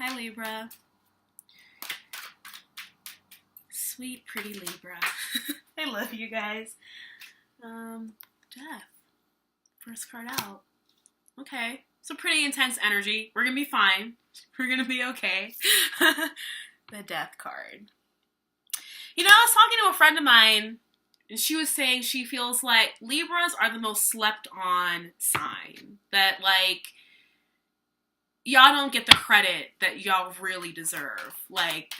Hi, Libra. Sweet, pretty Libra. I love you guys. Death. First card out. Okay. So pretty intense energy. We're gonna be fine. We're gonna be okay. The Death card. You know, I was talking to a friend of mine, and she was saying she feels like Libras are the most slept on sign. That, like, y'all don't get the credit that y'all really deserve. Like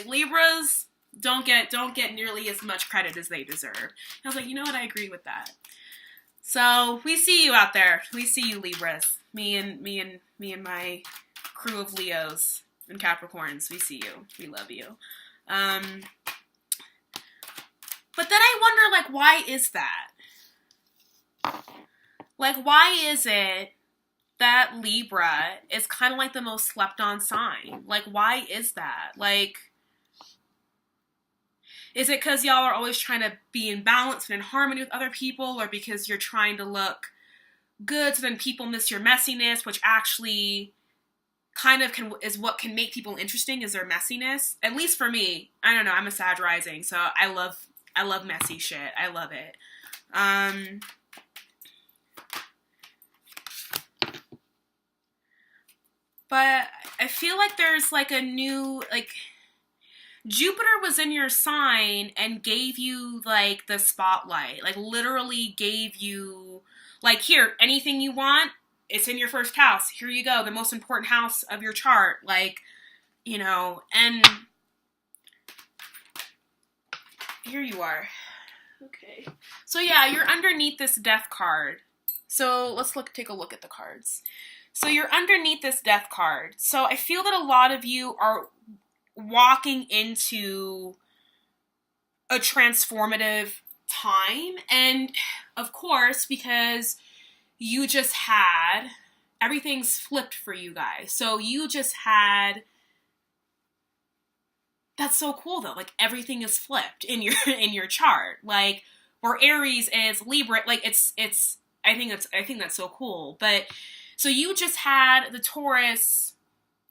Libras don't get nearly as much credit as they deserve. And I was like, you know what? I agree with that. So we see you out there. We see you, Libras. Me and my crew of Leos and Capricorns. We see you. We love you. But then I wonder, like, why is that? Like, why is it that Libra is kind of like the most slept on sign? Like, why is that? Like, is it because y'all are always trying to be in balance and in harmony with other people, or because you're trying to look good so then people miss your messiness, which actually kind of is what can make people interesting, is their messiness? At least for me. I don't know, I'm a Sag rising, so I love messy shit. I love it. But I feel like there's like a new, like, Jupiter was in your sign and gave you, like, the spotlight. Like, literally gave you, like, here, anything you want, it's in your first house. Here you go, the most important house of your chart. Like, you know, and here you are. Okay. So yeah, you're underneath this Death card. So let's take a look at the cards. So you're underneath this Death card. So I feel that a lot of you are walking into a transformative time. And of course, because you just had, everything's flipped for you guys. So you just had, that's so cool though. Like, everything is flipped in your chart. Like, where Aries is Libra, like, I think that's so cool. But so you just had the Taurus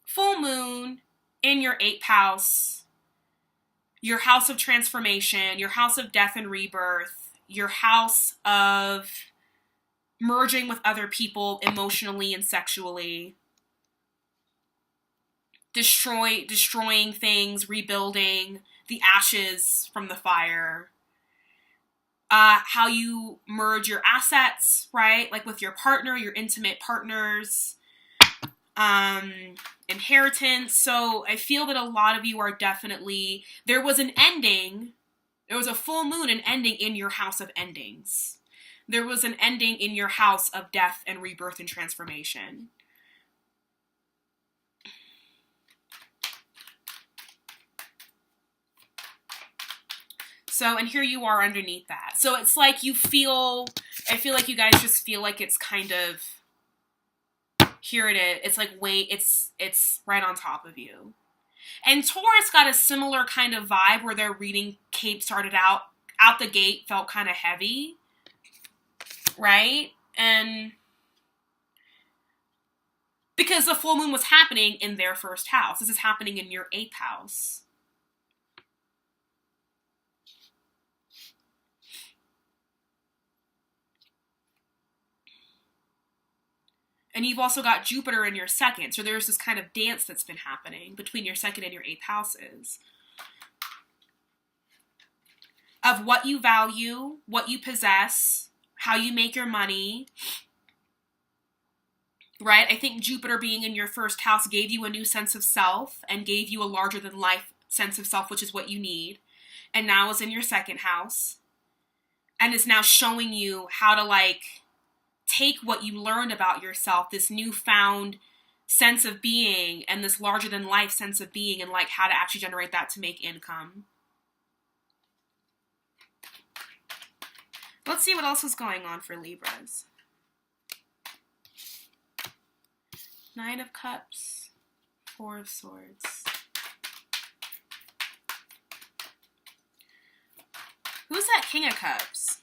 full moon in your 8th house, your house of transformation, your house of death and rebirth, your house of merging with other people emotionally and sexually, destroying things, rebuilding the ashes from the fire. How you merge your assets, right? Like with your partner, your intimate partners, inheritance. So I feel that a lot of you are definitely, there was an ending, there was a full moon, an ending in your house of endings. There was an ending in your house of death and rebirth and transformation. So, and here you are underneath that. So it's like I feel like you guys just feel like it's kind of, here it is. It's like, wait, it's right on top of you. And Taurus got a similar kind of vibe where their reading cape started out the gate, felt kind of heavy, right? And because the full moon was happening in their first house. This is happening in your 8th house. And you've also got Jupiter in your 2nd. So there's this kind of dance that's been happening between your 2nd and your 8th houses. Of what you value, what you possess, how you make your money. Right? I think Jupiter being in your 1st house gave you a new sense of self and gave you a larger than life sense of self, which is what you need. And now is in your 2nd house. And is now showing you how to, like, take what you learned about yourself, this newfound sense of being and this larger than life sense of being, and like how to actually generate that to make income. Let's see what else is going on for Libras. 9 of Cups, 4 of Swords. Who's that King of Cups?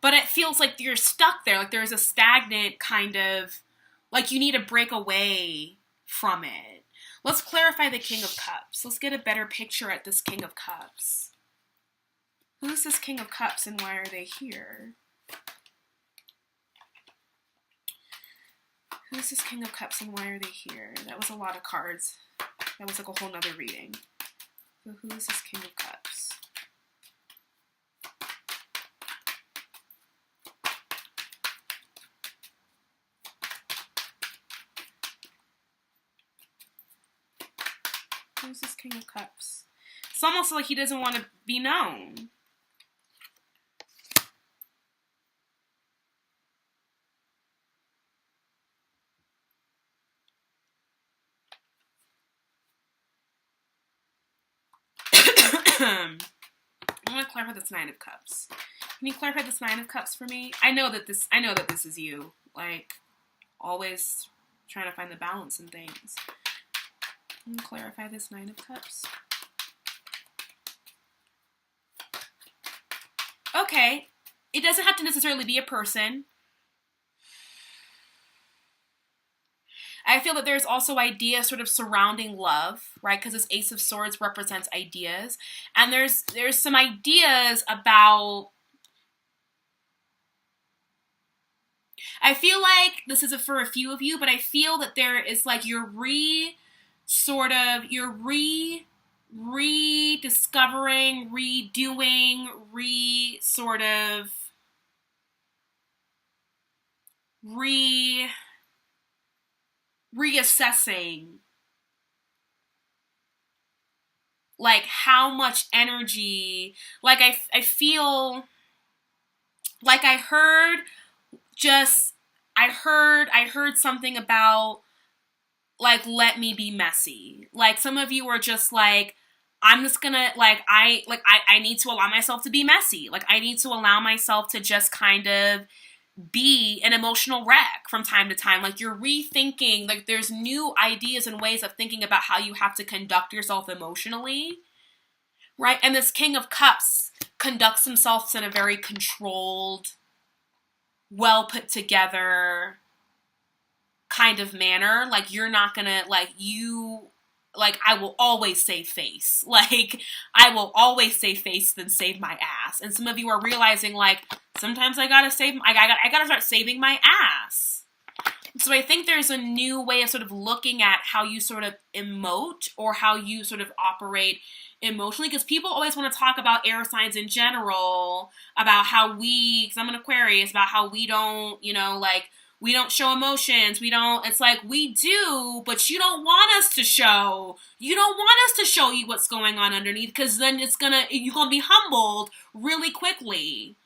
but it feels like you're stuck there. Like there's a stagnant kind of, like you need to break away from it. Let's clarify the King of Cups. Let's get a better picture at this King of Cups. Who's this King of Cups and why are they here? Who's this King of Cups and why are they here? That was a lot of cards. That was like a whole nother reading. So who is this King of Cups? Who's this King of Cups? It's almost like he doesn't want to be known. I want to clarify this Nine of Cups. Can you clarify this Nine of Cups for me? I know that this is you. Like, always trying to find the balance in things. Can you clarify this Nine of Cups? Okay. It doesn't have to necessarily be a person. I feel that there's also ideas sort of surrounding love, right? Because this Ace of Swords represents ideas. And there's some ideas about... I feel like this is for a few of you, but I feel that there is like you're rediscovering, redoing, reassessing like how much energy, like I feel like I heard something about like, let me be messy. Like some of you are just like, I'm just gonna I need to allow myself to be messy. Like I need to allow myself to just kind of be an emotional wreck from time to time. Like you're rethinking, like there's new ideas and ways of thinking about how you have to conduct yourself emotionally, right? And this King of Cups conducts himself in a very controlled, well put together kind of manner. Like you're not gonna, I will always save face. Like, I will always save face than save my ass. And some of you are realizing, like, sometimes I gotta start saving my ass. So I think there's a new way of sort of looking at how you sort of emote or how you sort of operate emotionally. Because people always want to talk about air signs in general, about how because I'm an Aquarius, about how we don't, we don't show emotions. It's like we do, but you don't want us to show. You don't want us to show you what's going on underneath because then you're going to be humbled really quickly.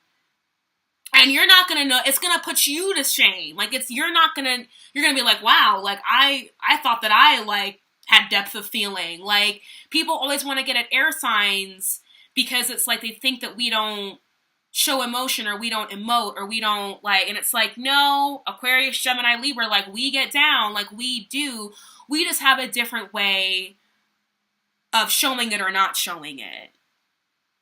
And you're not going to know, it's going to put you to shame. Like you're going to be like, wow, like I thought that I had depth of feeling. Like people always want to get at air signs because it's like they think that we don't show emotion or we don't emote or we don't and it's like, no, Aquarius, Gemini, Libra, we get down, we do. We just have a different way of showing it or not showing it.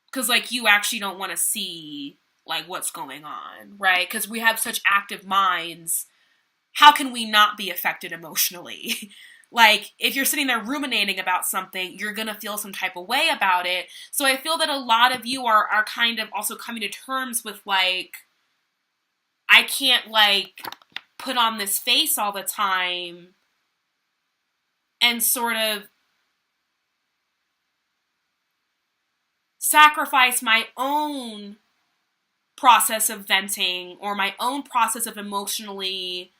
Because you actually don't want to see what's going on, right? Because we have such active minds. How can we not be affected emotionally? If you're sitting there ruminating about something, you're going to feel some type of way about it. So I feel that a lot of you are kind of also coming to terms with, I can't, put on this face all the time and sort of sacrifice my own process of venting or my own process of emotionally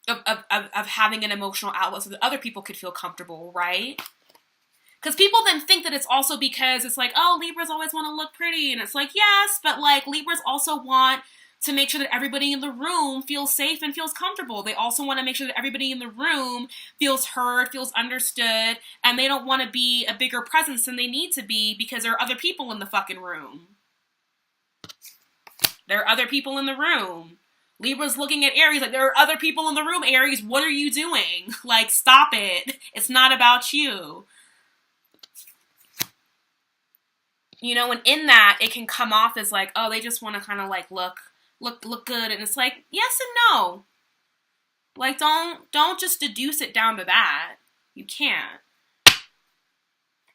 of having an emotional outlet so that other people could feel comfortable, right? Because people then think that it's also because it's like, oh, Libras always want to look pretty. And it's like, yes, but Libras also want to make sure that everybody in the room feels safe and feels comfortable. They also want to make sure that everybody in the room feels heard, feels understood, and they don't want to be a bigger presence than they need to be because there are other people in the fucking room. There are other people in the room. Libra's looking at Aries there are other people in the room, Aries. What are you doing? Stop it. It's not about you. you know, and in that, it can come off as like, oh, they just want to kind of like look good. And it's like, yes and no. Like, don't just deduce it down to that. You can't.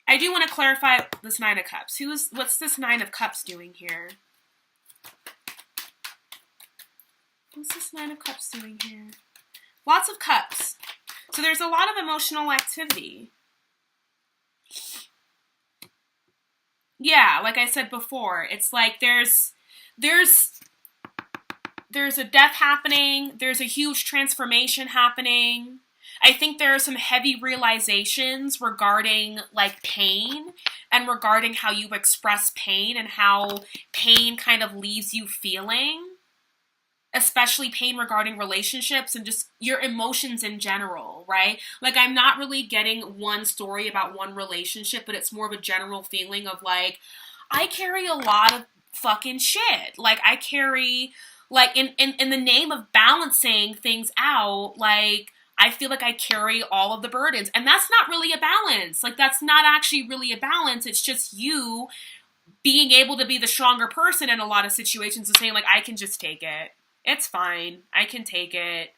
I do want to clarify this Nine of Cups. What's this Nine of Cups doing here? What's this Nine of Cups doing here? Lots of cups. So there's a lot of emotional activity. Yeah, like I said before, it's like there's a death happening. There's a huge transformation happening. I think there are some heavy realizations regarding like pain and regarding how you express pain and how pain kind of leaves you feeling, especially pain regarding relationships and just your emotions in general, right? Like, I'm not really getting one story about one relationship, but it's more of a general feeling of like, I carry a lot of fucking shit. Like, I carry, like, in the name of balancing things out, like, I feel like I carry all of the burdens. And that's not really a balance. Like, that's not actually really a balance. It's just you being able to be the stronger person in a lot of situations and saying, like, I can just take it. It's fine. I can take it.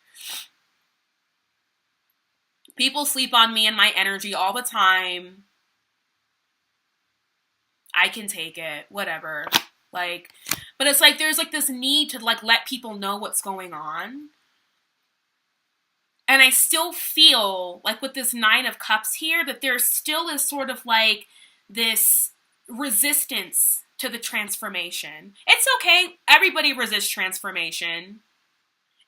People sleep on me and my energy all the time. I can take it. Whatever. Like, but it's like there's like this need to like let people know what's going on. And I still feel like with this Nine of Cups here that there still is sort of like this resistance to the transformation. It's okay. Everybody resists transformation.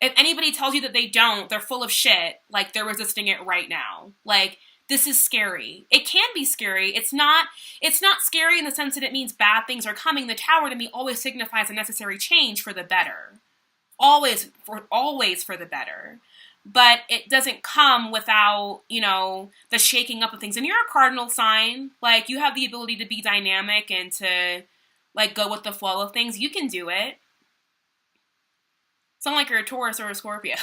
If anybody tells you that they don't, they're full of shit. Like, they're resisting it right now. Like, this is scary. It can be scary. It's not scary in the sense that it means bad things are coming. The Tower to me always signifies a necessary change for the better. Always for the better. But it doesn't come without, you know, the shaking up of things. And you're a cardinal sign. Like, you have the ability to be dynamic and to, like, go with the flow of things. You can do it. It's not like you're a Taurus or a Scorpio.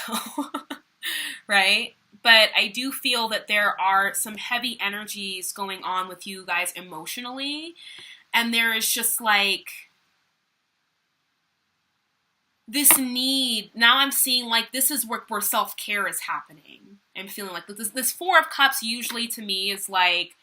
Right? But I do feel that there are some heavy energies going on with you guys emotionally. And there is just, like, this need. Now I'm seeing like this is where self-care is happening. I'm feeling like this Four of Cups usually to me is like,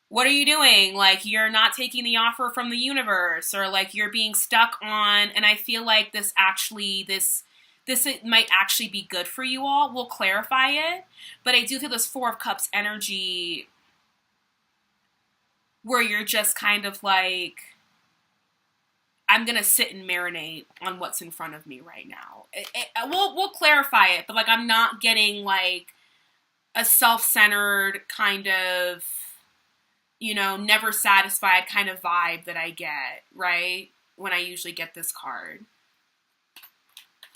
what are you doing? Like, you're not taking the offer from the universe, or like you're being stuck on. And I feel like this might actually be good for you all. We'll clarify it, but I do feel this Four of Cups energy where you're just kind of like, I'm going to sit and marinate on what's in front of me right now. We'll clarify it, but like, I'm not getting like a self-centered kind of, you know, never satisfied kind of vibe that I get, right? When I usually get this card.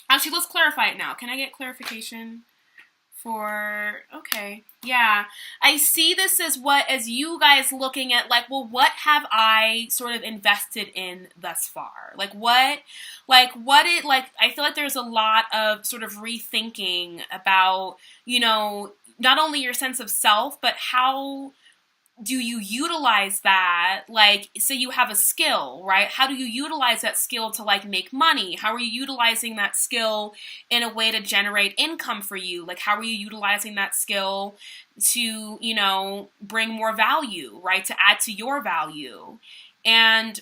Actually, let's clarify it now. Can I get clarification okay. Yeah. I see this as you guys looking at like, well, what have I sort of invested in thus far? I feel like there's a lot of sort of rethinking about, you know, not only your sense of self, but how do you utilize that? Like, say you have a skill, right? How do you utilize that skill to like make money? How are you utilizing that skill in a way to generate income for you? Like, how are you utilizing that skill to, you know, bring more value, right? To add to your value. And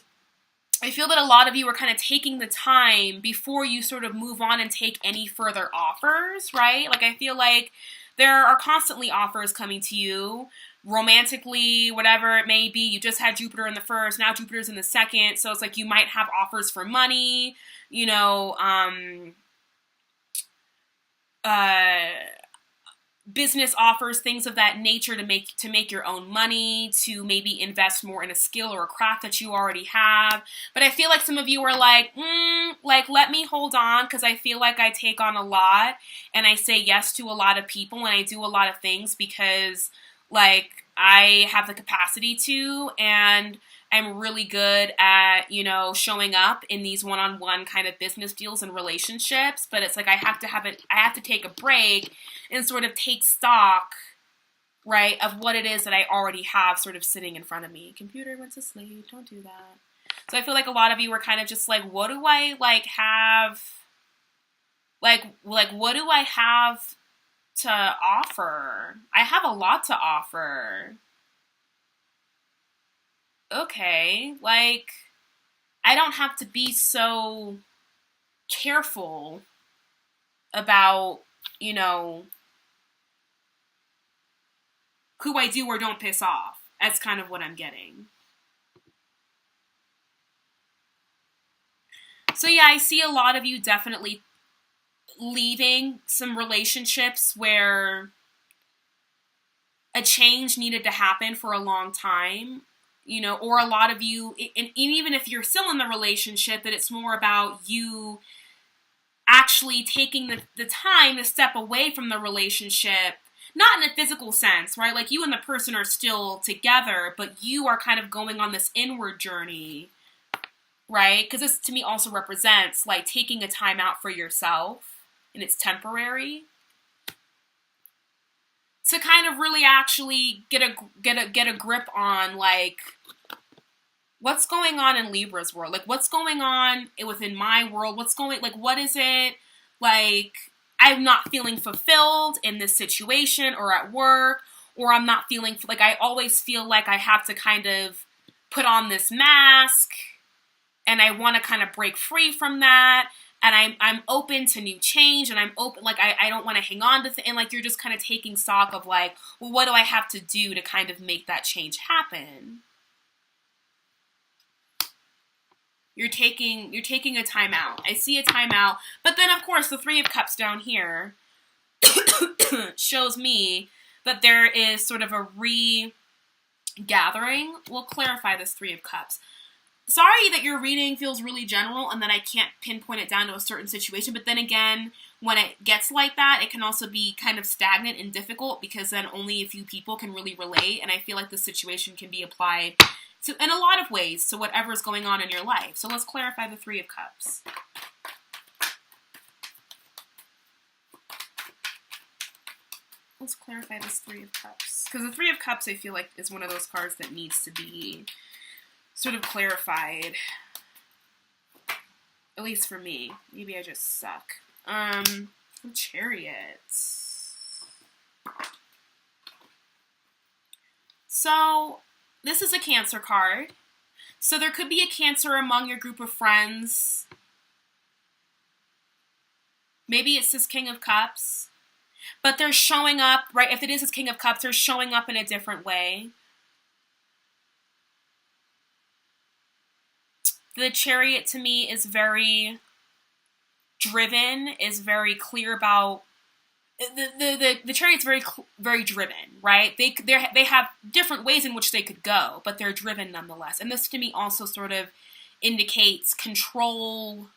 I feel that a lot of you are kind of taking the time before you sort of move on and take any further offers, right? Like, I feel like there are constantly offers coming to you, romantically, whatever it may be. You just had Jupiter in the first, now Jupiter's in the second. So it's like you might have offers for money, you know, business offers, things of that nature to make your own money, to maybe invest more in a skill or a craft that you already have. But I feel like some of you are like, let me hold on, because I feel like I take on a lot and I say yes to a lot of people and I do a lot of things because like I have the capacity to, and I'm really good at, you know, showing up in these one-on-one kind of business deals and relationships. But it's like I have to take a break and sort of take stock right, of what it is that I already have sort of sitting in front of me. Computer went to sleep. Don't do that. So I feel like a lot of you were kind of just like, what do I like have? Like what do I have to offer? I have a lot to offer. Okay, like I don't have to be so careful about, you know, who I do or don't piss off. That's kind of what I'm getting. So yeah, I see a lot of you definitely leaving some relationships where a change needed to happen for a long time, you know, or a lot of you, and even if you're still in the relationship, that it's more about you actually taking the time to step away from the relationship, not in a physical sense, right? Like you and the person are still together, but you are kind of going on this inward journey, right? Because this to me also represents like taking a time out for yourself, and it's temporary, to kind of really actually get a grip on like what's going on in Libra's world, like what's going on within my world, what is it like I'm not feeling fulfilled in this situation or at work, or I'm not feeling like I always feel like I have to kind of put on this mask, and I want to kind of break free from that. And I'm open to new change, and I'm open, like, I don't want to hang on to and like, you're just kind of taking stock of like, well, what do I have to do to kind of make that change happen? You're taking a time out. I see a time out. But then, of course, the Three of Cups down here shows me that there is sort of a regathering. We'll clarify this Three of Cups. Sorry that your reading feels really general and that I can't pinpoint it down to a certain situation, but then again, when it gets like that, it can also be kind of stagnant and difficult because then only a few people can really relate, and I feel like the situation can be applied to, in a lot of ways, to whatever is going on in your life. So let's clarify the Three of Cups. Let's clarify this Three of Cups. Because the Three of Cups, I feel like, is one of those cards that needs to be sort of clarified, at least for me. Maybe I just suck. Chariot. So this is a Cancer card. So there could be a Cancer among your group of friends. Maybe it's this King of Cups, but they're showing up, right? If it is this King of Cups, they're showing up in a different way. The Chariot to me is very driven, is very clear about the Chariot's very driven, right? They have different ways in which they could go, but they're driven nonetheless. And this to me also sort of indicates control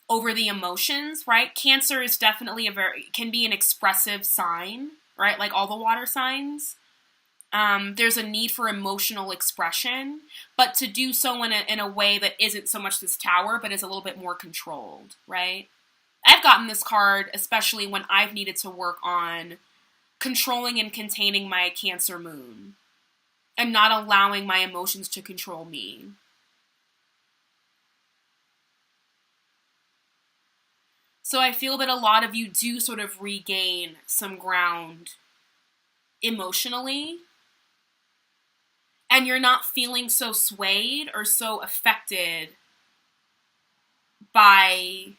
over the emotions, right? Cancer is definitely can be an expressive sign, right? Like all the water signs. There's a need for emotional expression, but to do so in a way that isn't so much this Tower, but is a little bit more controlled, right? I've gotten this card, especially when I've needed to work on controlling and containing my Cancer moon and not allowing my emotions to control me. So I feel that a lot of you do sort of regain some ground emotionally, and you're not feeling so swayed or so affected by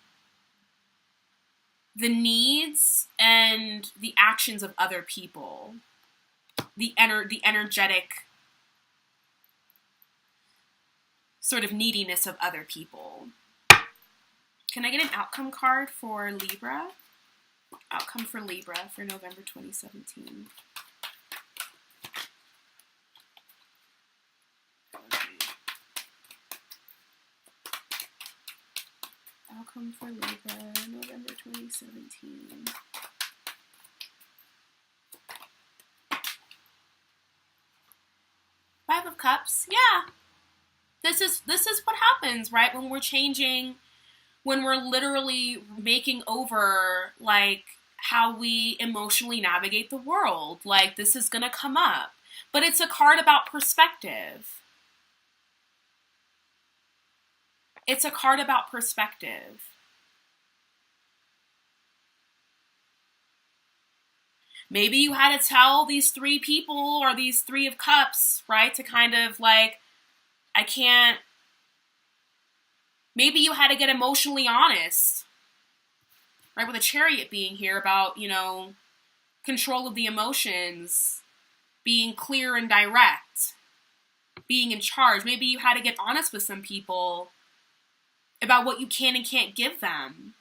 the needs and the actions of other people, the energetic sort of neediness of other people. Can I get an outcome card for Libra? Outcome for Libra for November 2017. Outcome for Libra, November 2017. Five of Cups. Yeah. This is what happens, right? When we're changing, when we're literally making over like how we emotionally navigate the world. Like, this is going to come up. But it's a card about perspective. It's a card about perspective. Maybe you had to tell these three people or these three of cups, right, to kind of like, I can't. Maybe you had to get emotionally honest, right, with a Chariot being here about, you know, control of the emotions, being clear and direct, being in charge. Maybe you had to get honest with some people about what you can and can't give them.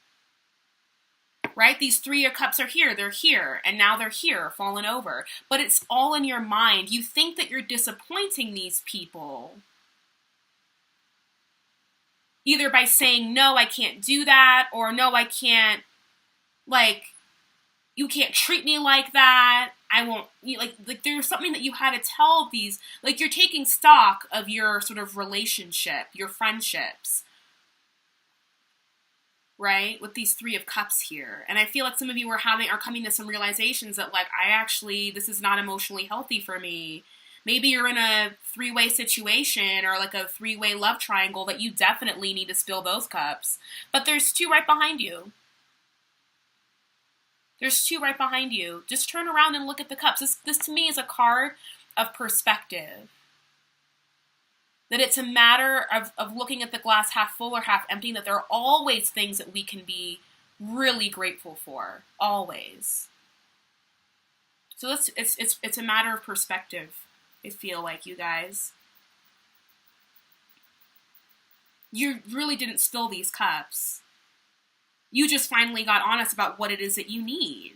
Right? These three of cups are here, they're here, and now they're here, fallen over. But it's all in your mind. You think that you're disappointing these people. Either by saying, no, I can't do that, or no, I can't, like, you can't treat me like that. I won't, like there's something that you had to tell these, like, you're taking stock of your sort of relationship, your friendships. Right? With these three of cups here. And I feel like some of you are coming to some realizations that, like, this is not emotionally healthy for me. Maybe you're in a three-way situation or like a three-way love triangle that you definitely need to spill those cups. But there's two right behind you. There's two right behind you. Just turn around and look at the cups. This to me is a card of perspective. That it's a matter of looking at the glass half full or half empty, that there are always things that we can be really grateful for. Always. So it's a matter of perspective, I feel like, you guys. You really didn't spill these cups. You just finally got honest about what it is that you need.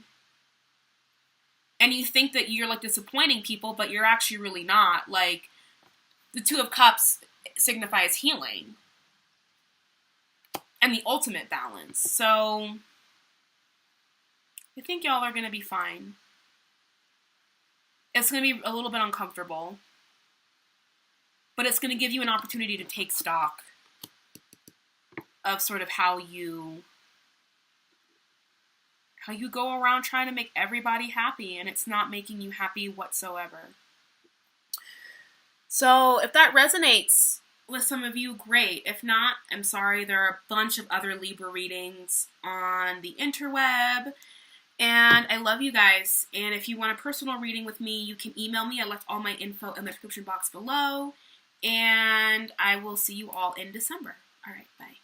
And you think that you're, like, disappointing people, but you're actually really not. Like, the Two of Cups signifies healing and the ultimate balance. So I think y'all are going to be fine. It's going to be a little bit uncomfortable, but it's going to give you an opportunity to take stock of sort of how you go around trying to make everybody happy, and it's not making you happy whatsoever. So if that resonates with some of you, great. If not, I'm sorry. There are a bunch of other Libra readings on the interweb. And I love you guys. And if you want a personal reading with me, you can email me. I left all my info in the description box below. And I will see you all in December. All right, bye.